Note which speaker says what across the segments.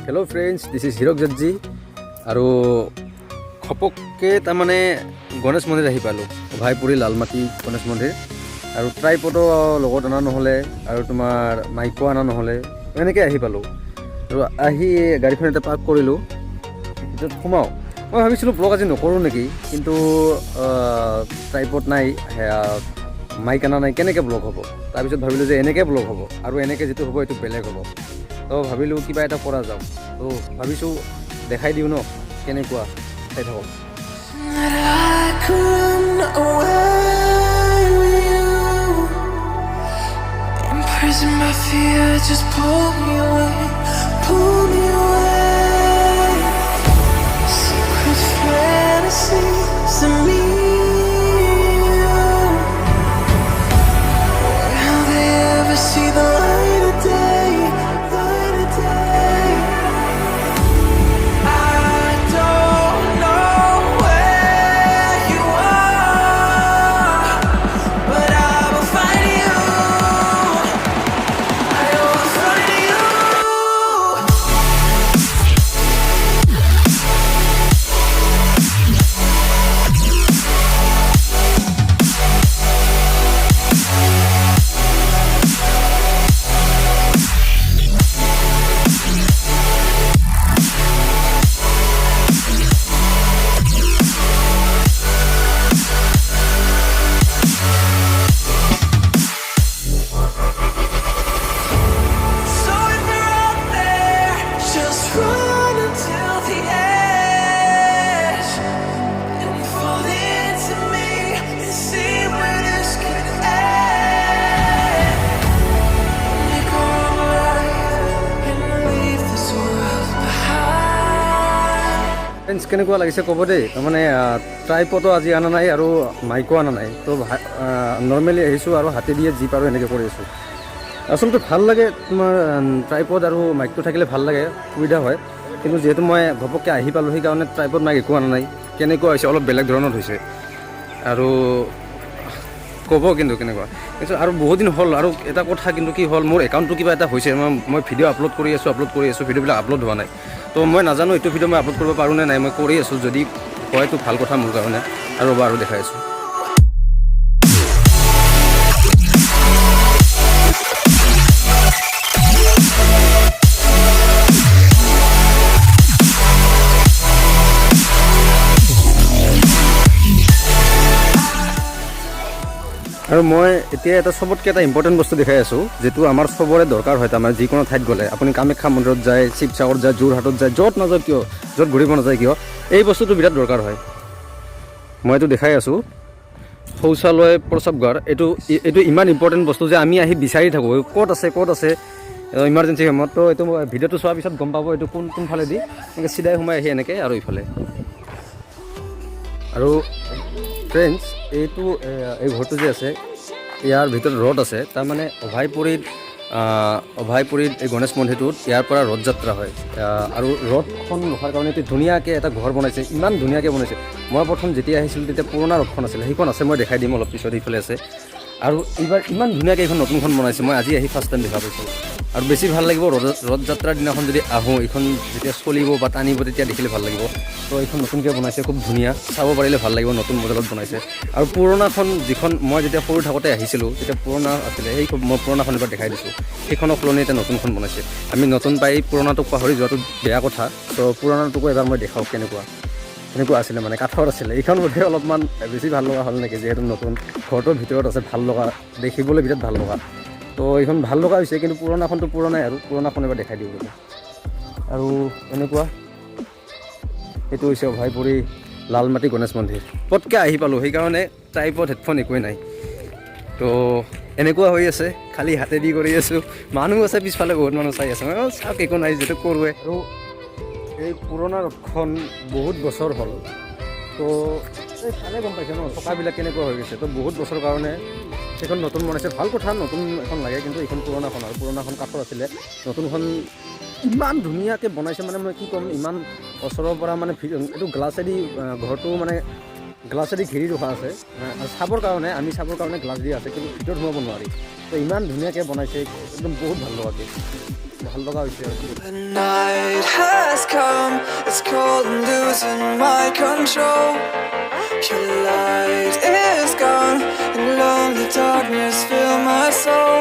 Speaker 1: Hello' friends, this is Hirak Jyoti. আৰু ঘপককৈ তাৰমানে গণেশ মন্দিৰ আহি পালোঁ, ভাইপুৰী লালমাটি গণেশ মন্দিৰ। আৰু ট্ৰাইপডো লগত অনা নহ'লে আৰু তোমাৰ মাইকো অনা নহ'লে, এনেকৈ আহি পালোঁ। আৰু আহি গাড়ীখন এটা পাৰ্ক কৰিলোঁ, ভিতৰত সোমাওঁ। মই ভাবিছিলোঁ ব্লগ আজি নকৰোঁ নেকি, কিন্তু ট্ৰাইপড নাই, মাইক অনা নাই, কেনেকৈ ব্লগ হ'ব। তাৰপিছত ভাবিলোঁ যে এনেকৈ ব্লগ হ'ব, আৰু এনেকৈ যিটো হ'ব এইটো বেলেগ হ'ব। তো ভাবিলোঁ কিবা এটা কৰা যাওক, তো ভাবিছোঁ দেখাই দিওঁ ন কেনেকুৱা, চাই থাকক। ফ্ৰেণ্ডছ, কেনেকুৱা লাগিছে ক'ব দেই। তাৰমানে ট্ৰাইপডো আজি অনা নাই আৰু মাইকো অনা নাই, তো নৰ্মেলি আহিছোঁ আৰু হাতে দিয়ে যি পাৰোঁ এনেকৈ কৰি আছোঁ। আচলতে ভাল লাগে, তোমাৰ ট্ৰাইপড আৰু মাইকটো থাকিলে ভাল লাগে, সুবিধা হয়। কিন্তু যিহেতু মই ঘপককৈ আহি পালোঁ, সেইকাৰণে ট্ৰাইপড মাইক একো অনা নাই। কেনেকুৱা হৈছে, অলপ বেলেগ ধৰণৰ হৈছে। আৰু ক'ব কিন্তু কেনেকুৱা কিন্তু, আৰু বহুত দিন হ'ল। আৰু এটা কথা কিন্তু কি হ'ল, মোৰ একাউণ্টটো কিবা এটা হৈছে। মই ভিডিঅ' আপলোড কৰি আছোঁ, ভিডিঅ'বিলাক আপলোড হোৱা নাই। তো মই নাজানো এইটো ভিডিঅ' মই আপলোড কৰিব পাৰোঁ নে নাই। মই কৰি আছোঁ, যদি হয়তো ভাল কথা মোৰ কাৰণে। আৰু ৰ'বা, আৰু দেখাই আছোঁ। আৰু মই এতিয়া এটা চবতকৈ এটা ইম্পৰ্টেণ্ট বস্তু দেখাই আছোঁ, যিটো আমাৰ চবৰে দৰকাৰ হয়। তাৰমানে যিকোনো ঠাইত গ'লে, আপুনি কামাখ্যা মন্দিৰত যায়, শিৱসাগৰত যায়, যোৰহাটত যায়, য'ত নাযায় কিয়, য'ত ঘূৰিব নাযায় কিয়, এই বস্তুটো বিৰাট দৰকাৰ হয়। মই এইটো দেখাই আছোঁ, শৌচালয় প্ৰস্ৰাৱগাৰ। এইটো ইমান ইম্পৰ্টেণ্ট বস্তু যে আমি আহি বিচাৰি থাকোঁ, ক'ত আছে ইমাৰ্জেঞ্চি সময়ত। তো এইটো ভিডিঅ'টো চোৱাৰ পিছত গম পাব এইটো কোনফালেদি। এনেকৈ চিধাই সোমাই আহি এনেকৈ আৰু ইফালে। আৰু ফ্ৰেণ্ডছ, এই ঘৰটো যে আছে, ইয়াৰ ভিতৰত ৰথ আছে। তাৰমানে অভয়পুৰীত এই গণেশ মন্দিৰটোত ইয়াৰ পৰা ৰথ যাত্ৰা হয়। আৰু ৰথখন ৰখাৰ কাৰণে এটি ধুনীয়াকৈ এটা ঘৰ বনাইছে, ইমান ধুনীয়াকৈ বনাইছে। মই প্ৰথম যেতিয়া আহিছিলোঁ তেতিয়া পুৰণা ৰথখন আছিলে, সেইখন আছে, মই দেখাই দিম অলপ পিছত, এইফালে আছে। আৰু এইবাৰ ইমান ধুনীয়াকৈ এইখন নতুনখন বনাইছে, মই আজি আহি ফাৰ্ষ্ট টাইম দেখা পাইছোঁ। আৰু বেছি ভাল লাগিব ৰথ যাত্ৰাৰ দিনাখন যদি আহোঁ, এইখন যেতিয়া চলিব বা টানিব তেতিয়া দেখিলে ভাল লাগিব। তো এইখন নতুনকৈ বনাইছে, খুব ধুনীয়া, চাব পাৰিলে ভাল লাগিব, নতুন মডেলত বনাইছে। আৰু পুৰণাখন যিখন মই যেতিয়া সৰু থাকোঁতে আহিছিলোঁ, তেতিয়া পুৰণা আছিলে, মই পুৰণাখন এবাৰ দেখাই দিছোঁ। সেইখনক সলনি এতিয়া নতুনখন বনাইছে। আমি নতুন পাই পুৰণাটোক পাহৰি যোৱাটো বেয়া কথা। তো পুৰণাটোকো এবাৰ মই দেখাওঁ কেনেকুৱা আছিলে, মানে কাঠৰ আছিলে। এইখন বোধে অলপমান বেছি ভাল লগা হ'ল নেকি, যিহেতু নতুন ঘৰটোৰ ভিতৰত আছে, ভাল লগা, দেখিবলৈ বিৰাট ভাল লগা। তো এইখন ভাল লগা হৈছে, কিন্তু পুৰণাখনটো পুৰণাই, আৰু পুৰণাখন এবাৰ দেখাই দিওঁ বুলি। আৰু এনেকুৱা, এইটো হৈছে অভয়পুৰী লালমাটি গণেশ মন্দিৰ। পটকৈ আহি পালোঁ, সেইকাৰণে ট্ৰাইপড, হেডফোন একোৱেই নাই। তো এনেকুৱা হৈ আছে, খালি হাতেদি কৰি আছোঁ। মানুহ আছে পিছফালে, বহুত মানুহ চাই আছে। মই চাওক, একো নাই, যিটো কৰোঁৱে। আৰু এই পুৰণা ৰথখন বহুত বছৰ হ'ল। তো এই চালে গম পাইছে ন, চকাবিলাক কেনেকুৱা হৈ গৈছে। তো বহুত বছৰৰ কাৰণে সেইখন নতুন বনাইছে, ভাল কথা, নতুন এখন লাগে। কিন্তু এইখন পুৰণাখন, আৰু পুৰণাখন কাঠৰ আছিলে, নতুনখন ইমান ধুনীয়াকৈ বনাইছে। মানে মই কি ক'ম, ইমান ওচৰৰ পৰা মানে এইটো গ্লাছেদি, ঘৰটো মানে গ্লাছেদি ঘেৰি ৰখা আছে। চাবৰ কাৰণে, আমি চাবৰ কাৰণে গ্লাছ দিয়া আছে, কিন্তু ভিতৰত সোমাব নোৱাৰি। তো ইমান ধুনীয়াকৈ বনাইছে, একদম বহুত ভাল লগাকৈ। ভাল লগা হৈছে আৰু
Speaker 2: The night has come, it's cold and losing my control. Your light is gone, and lonely darkness fill my soul.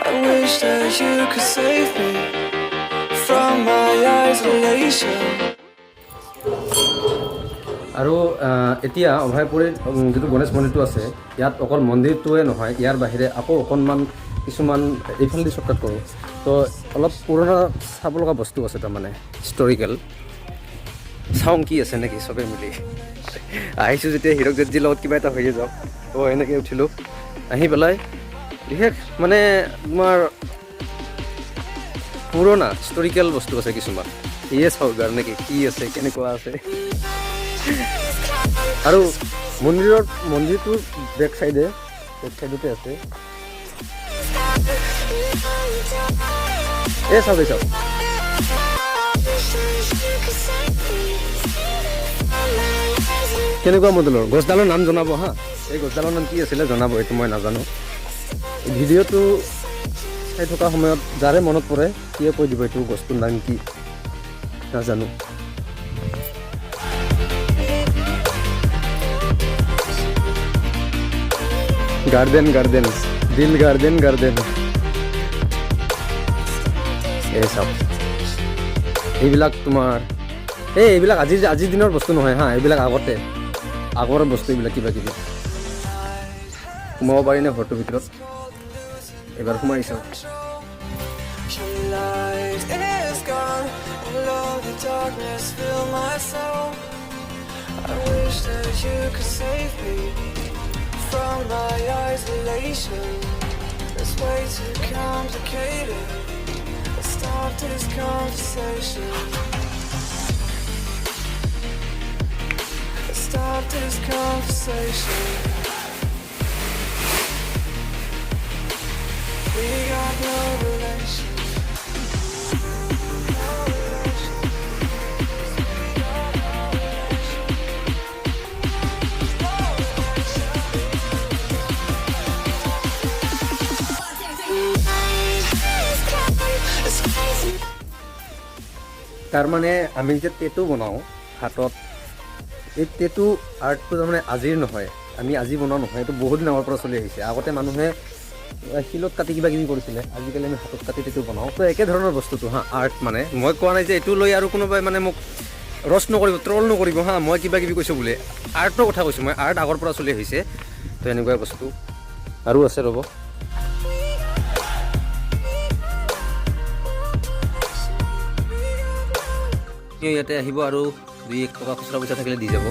Speaker 2: I wish that you could save me from my isolation.
Speaker 1: আৰু এতিয়া অভয়পুৰীত যিটো গণেশ মন্দিৰটো আছে ইয়াত অকল মন্দিৰটোৱে নহয় ইয়াৰ বাহিৰে আকৌ অকণমান কিছুমান এইফালেদি শ্বৰ্টকাট কৰোঁ তো অলপ পুৰণা চাব লগা বস্তু আছে তাৰমানে হিষ্টৰিকেল চাওঁ কি আছে নেকি চবেই মিলি আহিছোঁ যেতিয়া হীৰক জেঠজিৰ লগত কিবা এটা হৈয়ে যাওক তো এনেকৈ উঠিলোঁ আহি পেলাই বিশেষ মানে তোমাৰ পুৰণা হিষ্টৰিকেল বস্তু আছে কিছুমান ইয়ে চাওক আৰু নেকি কি আছে কেনেকুৱা আছে আৰু মন্দিৰটোৰ বেক চাইডতে আছে এই চাওক কেনেকুৱা মডেলৰ গছডালৰ নাম জনাব হা এই গছডালৰ নাম কি আছিলে জনাব এইটো মই নাজানো ভিডিঅ'টো চাই থকা সময়ত যাৰে মনত পৰে সিয়ে কৈ দিব এইটো গছটোৰ নাম কি নাজানো গাৰ্ডেন দিল গাৰ্ডেন এই চাওক এইবিলাক তোমাৰ এইবিলাক আজিৰ দিনৰ বস্তু নহয় হা এইবিলাক আগৰ বস্তু এইবিলাক কিবা কিবি সোমাব পাৰি নে ঘৰটোৰ ভিতৰত এবাৰ সোমাই চাওক
Speaker 2: I wish that you could save me from my isolation. It's way too complicated. Let's stop this conversation. Let's stop this conversation. We got no relation.
Speaker 1: তাৰমানে আমি যে টেটু বনাওঁ হাতত এই টেটু আৰ্টটো তাৰমানে আজিৰ নহয় আমি আজি বনোৱা নহয় এইটো বহুত দিন আগৰ পৰা চলি আহিছে আগতে মানুহে শিলত কাটি কিবা কিবি কৰিছিলে আজিকালি আমি হাতত কাটি টেটু বনাওঁ তো একে ধৰণৰ বস্তুটো হা আৰ্ট মানে মই কোৱা নাই যে এইটো লৈ আৰু কোনোবাই মানে মোক ৰচ নকৰিব ট্ৰল নকৰিব হা মই কিবা কিবি কৈছোঁ বোলে আৰ্টৰ কথা কৈছোঁ মই আৰ্ট আগৰ পৰা চলি আহিছে তো এনেকুৱা বস্তু আৰু আছে ৰ'ব ইয়াতে আহিব আৰু 2-1 টকা খুচুৰা পইচা থাকিলে দি যাব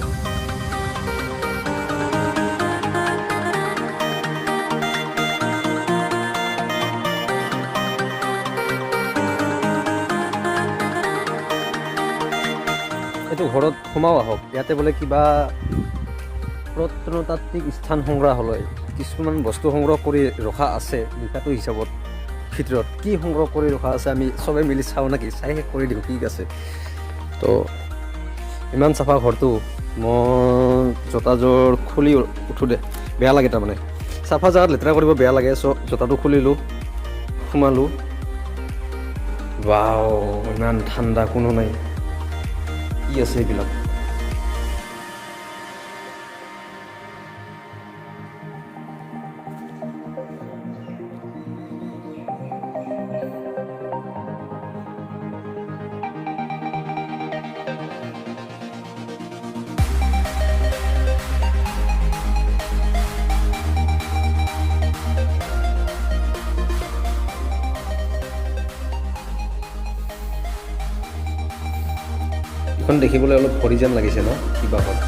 Speaker 1: এইটো ঘৰত সোমাও আহক ইয়াতে বোলে কিবা প্ৰত্নতাত্ত্বিক স্থান সংগ্ৰহালয় কিছুমান বস্তু সংগ্ৰহ কৰি ৰখা আছে লিখাটো হিচাপত ভিতৰত কি সংগ্ৰহ কৰি ৰখা আছে আমি চবে মিলি চাওঁ নেকি চাই শেষ কৰি দিওঁ ঠিক আছে তো ইমান চাফা ঘৰটো মই জোতাযোৰ খুলি উঠোঁ দে বেয়া লাগে তাৰমানে চাফা জেগাত লেতেৰা কৰিব বেয়া লাগে চ' জোতাটো খুলিলোঁ সোমালোঁ ৱাও ইমান ঠাণ্ডা কোনো নাই কি আছে এইবিলাক এখন দেখিবলৈ অলপ ভৰি যেন লাগিছে ন কিবা হ'ল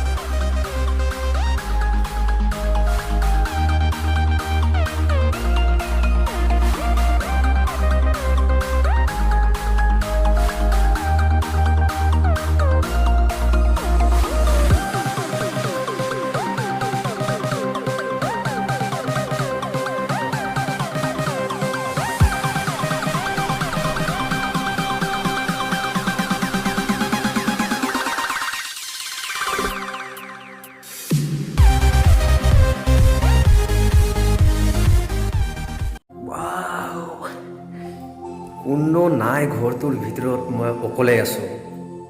Speaker 1: কোনো নাই ঘৰটোৰ ভিতৰত মই অকলে আছোঁ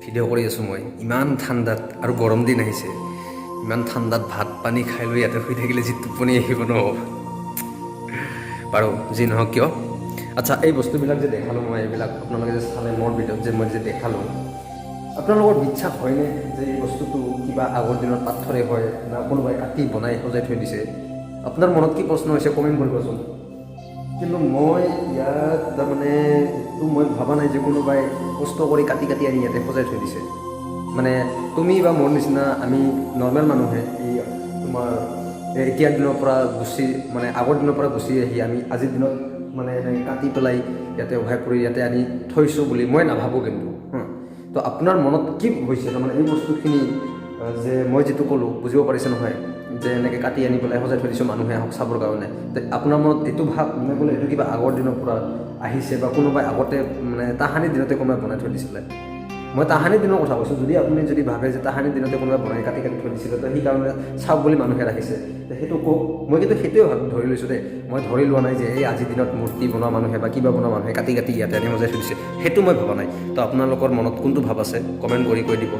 Speaker 1: ভিডিঅ' কৰি আছোঁ মই ইমান ঠাণ্ডাত আৰু গৰম দিন আহিছে ইমান ঠাণ্ডাত ভাত পানী খাই লৈ ইয়াতে শুই থাকিলে যি টোপনি আহিব ন বাৰু যি নহওক কিয় আচ্ছা এই বস্তুবিলাক যে দেখালোঁ মই এইবিলাক আপোনালোকে যে চালে মোৰ ভিডিঅ'ত যে মই যে দেখালোঁ আপোনালোকৰ বিশ্বাস হয়নে যে এই বস্তুটো কিবা আগৰ দিনত পাথৰে হয় না কোনোবাই কাটি বনাই সজাই থৈ দিছে আপোনাৰ মনত কি প্ৰশ্ন হৈছে কমেণ্ট কৰিবচোন কিন্তু মই ইয়াত তাৰমানে এইটো মই ভবা নাই যে কোনোবাই কষ্ট কৰি কাটি কাটি আনি ইয়াতে সজাই থৈ দিছে মানে তুমি বা মোৰ নিচিনা আমি নৰ্মেল মানুহে এই তোমাৰ এতিয়াৰ দিনৰ পৰা গুচি মানে আগৰ দিনৰ পৰা গুচি আহি আমি আজিৰ দিনত মানে কাটি পেলাই ইয়াতে সহায় কৰি ইয়াতে আনি থৈছোঁ বুলি মই নাভাবোঁ কিন্তু তো আপোনাৰ মনত কি হৈছে তাৰমানে এই বস্তুখিনি যে মই যিটো ক'লোঁ বুজিব পাৰিছে নহয় যে এনেকৈ কাটি আনি পেলাই সজাই থৈ দিছোঁ মানুহে আহক চাবৰ কাৰণে আপোনাৰ মনত এইটো ভাৱ মানে বোলে এইটো কিবা আগৰ দিনৰ পৰা আহিছে বা কোনোবাই আগতে মানে তাহানিৰ দিনতে কোনোবাই বনাই থৈ দিছিলে মই তাহানিৰ দিনৰ কথা কৈছোঁ যদি আপুনি যদি ভাবে যে তাহানিৰ দিনতে কোনোবাই বনাই কাটি কাটি থৈ দিছিলে তো সেইকাৰণে চাওক বুলি মানুহে ৰাখিছে তো সেইটো কওক মই কিন্তু সেইটোৱে ধৰি লৈছোঁ দেই মই ধৰি লোৱা নাই যে এই আজিৰ দিনত মূৰ্তি বনোৱা মানুহে বা কিবা বনোৱা মানুহে কাটি কাটি ইয়াতে আনি সজাই থৈ দিছে সেইটো মই ভবা নাই তো আপোনালোকৰ মনত কোনটো ভাৱ আছে কমেণ্ট কৰি কৈ দিব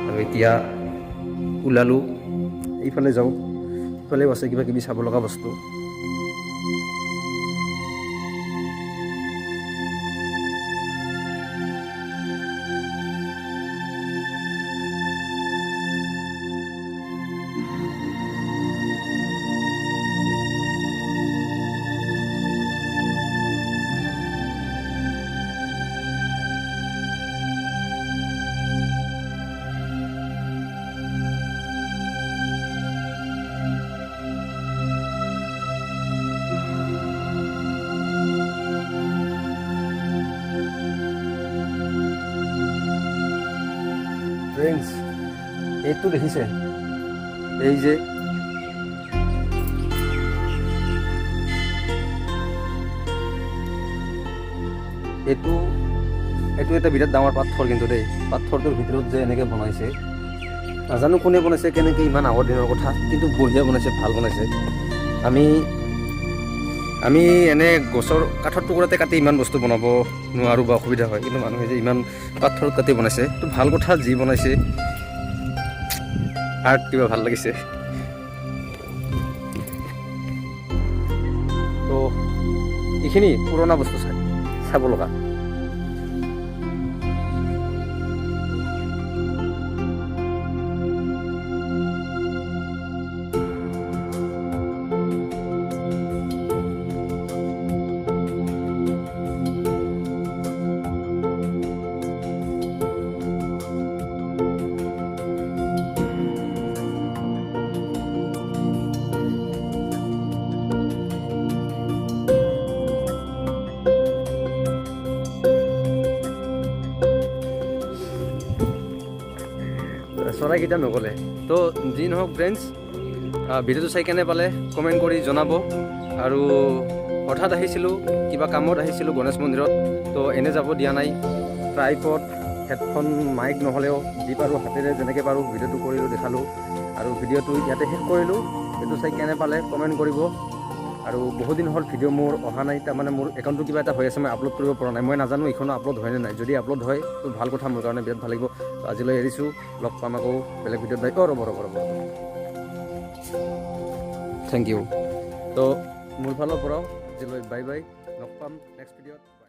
Speaker 1: আৰু এতিয়া ওলালোঁ এইফালে যাওঁ ইফালেও আছে কিবা কিবি চাব লগা বস্তু ফ্ৰেণ্ডছ এইটো দেখিছে এই যে এইটো এটা বিৰাট ডাঙৰ পাথৰ কিন্তু দেই পাথৰটোৰ ভিতৰত যে এনেকৈ বনাইছে নাজানো কোনে বনাইছে কেনেকৈ ইমান আগৰ দিনৰ কথা কিন্তু বঢ়িয়া বনাইছে ভাল বনাইছে আমি এনে গছৰ কাঠৰ টুকুৰাতে কাটি ইমান বস্তু বনাব নোৱাৰোঁ বা অসুবিধা হয় কিন্তু মানুহে যে ইমান পাথৰত কাটি বনাইছে তো ভাল কথা যি বনাইছে আৰ্ট কিবা ভাল লাগিছে তো এইখিনি পুৰণা বস্তু চাব লগা চৰাইকেইটা নগ'লে তো যি নহওক ফ্ৰেণ্ডছ ভিডিঅ'টো চাই কেনে পালে কমেণ্ট কৰি জনাব আৰু হঠাৎ আহিছিলোঁ কিবা কামত আহিছিলোঁ গণেশ মন্দিৰত তো এনে যাব দিয়া নাই ট্ৰাইপড হেডফোন মাইক নহ'লেও যি পাৰোঁ হাতেৰে যেনেকৈ পাৰোঁ ভিডিঅ'টো কৰিলোঁ দেখালোঁ আৰু ভিডিঅ'টো ইয়াতে শেষ কৰিলোঁ সেইটো চাই কেনে পালে কমেণ্ট কৰিব আৰু বহুদিন হ'ল ভিডিঅ' মোৰ অহা নাই তাৰমানে মোৰ একাউণ্টটো কিবা এটা হৈ আছে মই আপলোড কৰিব পৰা নাই মই নাজানো এইখনো আপলোড হয়নে নাই যদি আপলোড হয় তো ভাল কথা মোৰ কাৰণে বিৰাট ভাল লাগিব তো আজিলৈ এৰিছোঁ লগ পাম আকৌ বেলেগ ভিডিঅ'ত ৰ'ব থেংক ইউ তো মোৰ ফালৰ পৰাও আজিলৈ বাই বাই লগ পাম নেক্সট ভিডিঅ'ত